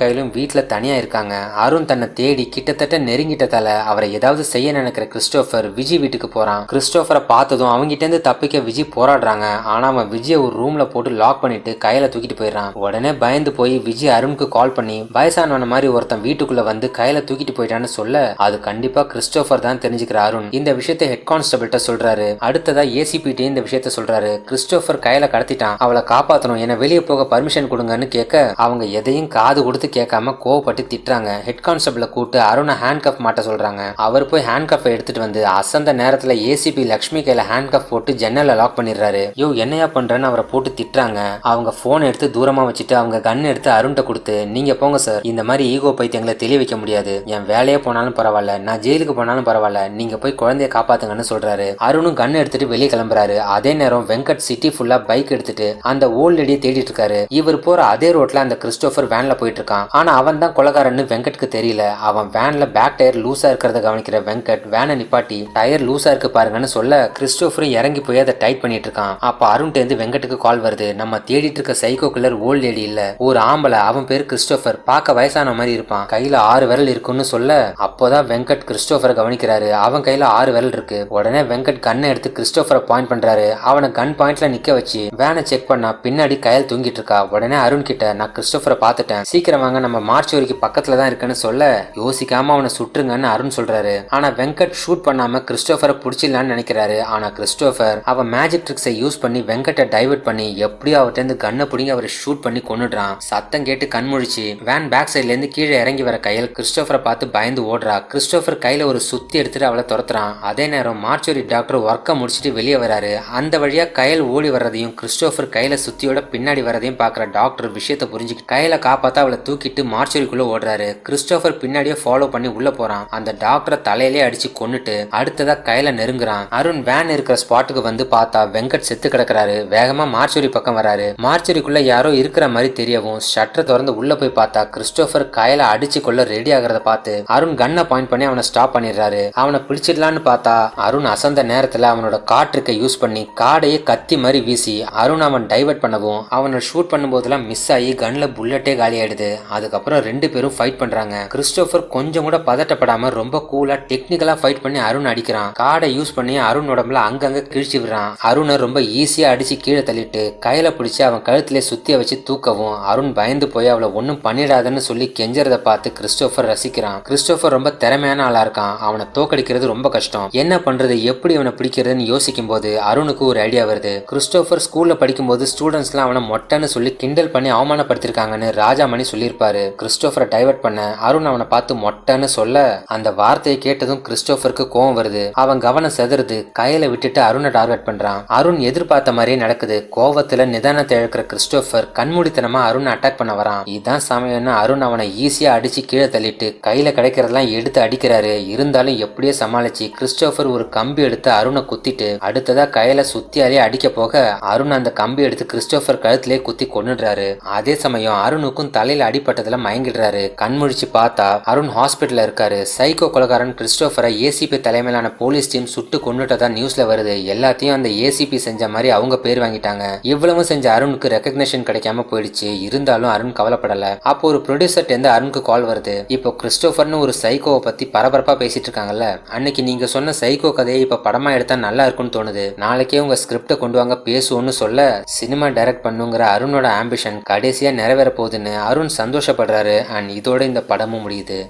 கையிலும் வீட்டுல தனியா இருக்காங்க. அருண் தன்னை தேடி கிட்டத்தட்ட நெருங்கிட்டதால அவரை ஏதாவது செய்ய நினைக்கிற கிறிஸ்டோபர் விஜய் வீட்டுக்கு போறான். கிறிஸ்டோபரை பார்த்ததும் அவங்கிட்ட இருந்து தப்பிக்க விஜய் போராடுறாங்க. ஆனா அவன் விஜய் ஒரு ரூம்ல போட்டு லாக் பண்ணிட்டு கையில தூக்கிட்டு போயிடுறான். உடனே பயந்து போய் விஜய் அருணுக்கு கால் பண்ணி வயசானவன மாதிரி ஒருத்தன் வீட்டுக்குள்ள வந்து கையில தூக்கிட்டு போயிட்டான்னு சொல்ல அது கண்டிப்பா கிறிஸ்டோபர் தான் தெரிஞ்சுக்கிற அருண் இந்த விஷயத்தை ஹெட் கான்ஸ்டபிள்கிட்ட சொல்றாரு. அடுத்ததா ஏசிபிட்ட இந்த விஷயத்த சொல்றாரு. கிறிஸ்டோபர் கையில கடத்திட்டான், அவளை காப்பாத்தணும், என்ன வெளியே போக பர்மிஷன் கொடுங்கன்னு கேட்க அவங்க எதையும் காது கொடுத்து கேட்காம கோவப்பட்டு திட்டுறாங்க. ஹெட் கான்ஸ்டபிள கூட்டு அருணை ஹேண்ட் கப் மாட்ட சொல்றாங்க. அவர் போய் ஹேண்ட் கப் எடுத்துட்டு வந்து அசந்த நேரத்துல ஏசிபி லக்ஷ்மி கையில ஹேண்ட் கப் போட்டு ஜன்னல்ல லாக் பண்ணிடுறாரு. யோ என்னையா பண்றேன்னு அவரை போட்டு திட்டுறாங்க. அவங்க போன் எடுத்து தூரமா வச்சுட்டு அவங்க கன் எடுத்து அருண்கிட்ட கொடுத்து நீங்க போங்க சார், இந்த மாதிரி ஈகோ பைத்தியங்களை தெளிய வைக்க முடியாது, என் வேலையே போனாலும் பரவாயில்ல, நான் ஜெயிலுக்கு போனாலும் பரவாயில்ல, நீங்க போய் குழந்தைய காப்பாத்துங்கன்னு சொல்றாரு. அருணும் கன் எடுத்துட்டு வெளியே கிளம்புறாரு. அதே நேரம் வெங்கட் சிட்டி ஃபுல்லா பைக் எடுத்துட்டு அந்த ஓல்ட் லேடியை தேடிட்டு இருக்காரு. இவர் போற அதே ரோட்ல அந்த கிறிஸ்டோபர் வேன்ல போயிட்டு இருக்கான். ஆனா அவன் தான் கொலைகாரன்னு வெங்கட்க்கு தெரியல. அவன் வேன்ல பேக் டயர் லூசா இருக்கிறத கவனிக்கிற வெங்கட் வேனை நிப்பாட்டி டயர் லூசா இருக்கு பாருங்கன்னு சொல்ல கிறிஸ்டோபரும் இறங்கி போய் அதை டைட் பண்ணிட்டு இருக்கான். அப்ப அருண்ட இருந்து வெங்கட்டுக்கு கால் வருது. நம்ம தேடிட்டு இருக்க சைக்கோ கில்லர் ஓல்ட் லேடி இல்ல, ஒரு ஆம்பளை, அவன் பேரு கிறிஸ்டோபர், பார்க்க வயசான மாதிரி இருப்பான், கையில 6 விரல் இருக்குன்னு சொல்ல அப்போதான் வெங்கட் கிறிஸ்டோபரை கவனிக்கிறாரு. அவன் கையில 6 விரல் இருக்கு. உடனே வெங்கட் கண்ணை எடுத்து கிறிஸ்டோபரை பாயிண்ட் பண்றாரு. அவனை கன் பாயிண்ட்ல நிக்க வச்சு வேனை செக் பண்ணா பின்னாடி கையில் தூங்கிட்டு இருக்கா. உடனே அருண் கிட்ட நான் கிறிஸ்டோபரை பார்த்துட்டேன், சீக்கிரம் வாங்க, நம்ம மார்ச் வரைக்கும் பக்கத்துல தான் இருக்குன்னு சொல்ல யோசிக்காம அவனை சுட்டுருங்கன்னு அருண் சொல்றாரு. ஆனா வெங்கட் ஷூட் பண்ணாம கிறிஸ்டோபரை பிடிச்சிடலான்னு நினைக்கிறாரு. ஆனா கிறிஸ்டோபர் அவன் மேஜிக் ட்ரிக்ஸை யூஸ் பண்ணி வெங்கட்டை டைவர்ட் பண்ணி எப்படியோ அவர்கிட்ட இருந்து கண்ணை பிடிங்கி அவரை ஷூட் பண்ணி கொன்னுடுறான். சத்தம் கேட்டு கண் முழிச்சு வேன் பேக் சைட்ல இருந்து கீழே இறங்கி வர கையில் கிறிஸ்டோபரை பார்த்து பயந்து ஓடுறா. கிறிஸ்டோபர் கையில ஒரு சுத்தி எடுத்துட்டு அவளை துரத்துறான். அதே நேரம் மார்ச்சுரி டாக்டர் ஒர்க்கை முடிச்சுட்டு வெளியே வராரு. அந்த வழியா கையில் ஓடி வர்றதையும் கிறிஸ்டோபர் கையில சுத்தியோட பின்னாடி வரதையும் பாக்குற டாக்டர் விஷயத்தை புரிஞ்சுக்கிட்டு கையில காப்பாத்த அவளை தூக்கிட்டு மார்ச்சுரிக்குள்ள ஓடுறாரு. கிறிஸ்டோபர் பின்னாடியே ஃபாலோ பண்ணி உள்ள போறான். அந்த டாக்டரை தலையிலே அடிச்சு கொன்னுட்டு அடுத்ததா கையில நெருங்குறான். அருண் வேன் இருக்கிற ஸ்பாட்டுக்கு வந்து பார்த்தா வெங்கட் செத்து கிடக்குறாரு. வேகமா மார்ச்சுரி பக்கம் வராரு. மார்ச்சுரிக்குள்ள யாரோ இருக்கிற மாதிரி தெரியவும் ஷட்டரை திறந்து உள்ள போய் பார்த்தா கிறிஸ்டோபர் கையில அடிச்சு கொள்ள ரெடி ஆகிறத பார்த்து அருண் கன்னை பாயிண்ட் பண்ணி அவனை ஸ்டாப் பண்ணிடுறாரு. அவனை பிடிச்சிடலான்னு பார்த்தா அருண் அசந்த நேரத்துல அவனோட காற்றுக்கை யூஸ் பண்ணி காடையே கத்தி மாதிரி வீசி அருண் அவன் டைவர்ட் பண்ணவும் அவனை ஷூட் பண்ணும்போதெல்லாம் மிஸ் ஆகி கன்ல புல்லட்டே காலி ஆயிடுது. அதுக்கப்புறம் 2 பேரும் ஃபைட் பண்றாங்க. கிறிஸ்டோபர் கொஞ்சம் கூட பதட்டப்படாம ரொம்ப கூலா டெக்னிக்கலா ஃபைட் பண்ணி அருண் அடிக்கிறான். காடை யூஸ் பண்ணி அருண் உடம்புல அங்கங்க கிழிச்சு விடுறான். அருணை ரொம்ப ஈஸியா அடிச்சு கீழே தள்ளிட்டு கையில பிடிச்சி அவன் கழுத்திலே சுத்திய வச்சு தூக்கவும் அருண் பயந்து போய் அவளை ஒன்னும் பண்ணிடாதுன்னு சொல்லி கெஞ்சறத பார்த்து கிறிஸ்டோபர் ரசிக்கிறான். கிறிஸ்டோபர் ரொம்ப திறமையான ஆளா இருக்கான். அவனை தோக்கடிக்கிறது ரொம்ப கஷ்டம். என்ன பண்றது, எப்படி அவனை பிடிக்கிறதுன்னு யோசிக்கும் போது அருணுக்கு ஒரு ஐடியா வருது. கிறிஸ்டோபர் ஸ்கூல்ல படிக்கும்போது ஸ்டூடெண்ட்ஸ்லாம் அவனை மொட்டைன்னு சொல்லி கிண்டல் பண்ணி அவமானப்படுத்திருக்காங்கன்னு ராஜாமணி சொல்லியிருப்பாரு. கிறிஸ்டோபரை டைவர்ட் பண்ண அருண் அவனை பார்த்து மொட்டைன்னு சொல்ல அந்த வார்த்தையை கேட்டதும் கிறிஸ்டோபருக்கு கோவம் வருது. அவன் கவனம் செதறுது. கையில விட்டுட்டு அருணை டார்கெட் பண்றான். அருண் எதிர்பார்த்த மாதிரியே நடக்குது. கோவத்துல நிதானத்தை இழக்கிற கிறிஸ்டோபர் கண்மூடித்தனமா அருணை அட்டாக் பண்ண வரான். இதுதான் சமயம்னு அருண் அவனை ஈஸியா அடிச்சு கீழே தள்ளிட்டு கையில கிடைக்கிறதெல்லாம் எடுத்து அடிக்கிறாரு. இருந்தாலும் எப்படியே சமாளிச்சு கிறிஸ்டோபர் ஒரு கம்பி எடுத்து அருணை குத்திட்டு அடுத்ததா கையில சுத்தியாலே அடிக்க போக அருண் அந்த கம்பி எடுத்து கிறிஸ்டோபர் கழுத்திலே குத்தி கொன்னுடுறாரு. அதே சமயம் அருணுக்கும் தலையில அடிப்பட்டதுல மயங்கிடுறாரு. கண்முழிச்சு பார்த்தா அருண் ஹாஸ்பிட்டல்ல இருக்காரு. சைக்கோ கொலைகாரன் கிறிஸ்டோபரை ஏசிபி தலைமையிலான போலீஸ் டீம் சுட்டு கொன்னுட்டதா நியூஸ்ல வருது. எல்லாத்தையும் அந்த ஏசிபி செஞ்ச மாதிரி அவங்க பேர் வாங்கிட்டாங்க. இவ்வளவு செஞ்ச அருணுக்கு ரெகக்னேஷன் கிடைக்காம போயிடுச்சு. இருந்தாலும் அருண் கவலைப்படல. அப்போ ஒரு ப்ரொடியூசர் இருந்து அருணுக்கு கால் வருது. இப்போ கிறிஸ்டோபர்னு ஒரு சைக்கோவை பத்தி பரபரப்பா பேசிட்டு இருக்காங்கல்ல, அன்னைக்கு நீங்க சொன்ன சைக்கோ கதையை இப்ப படமா எடுத்தா நல்லா இருக்கும்னு தோணுது, நாளைக்கே உங்க ஸ்கிரிப்ட கொண்டு வாங்க பேசுவோம்னு சொல்ல சினிமா டைரக்ட் பண்ணுங்கிற அருணோட ஆம்பிஷன் கடைசியா நிறைவேற போகுதுன்னு அருண் சந்தோஷப்படுறாரு. அண்ட் இதோட இந்த படமும் முடியுது.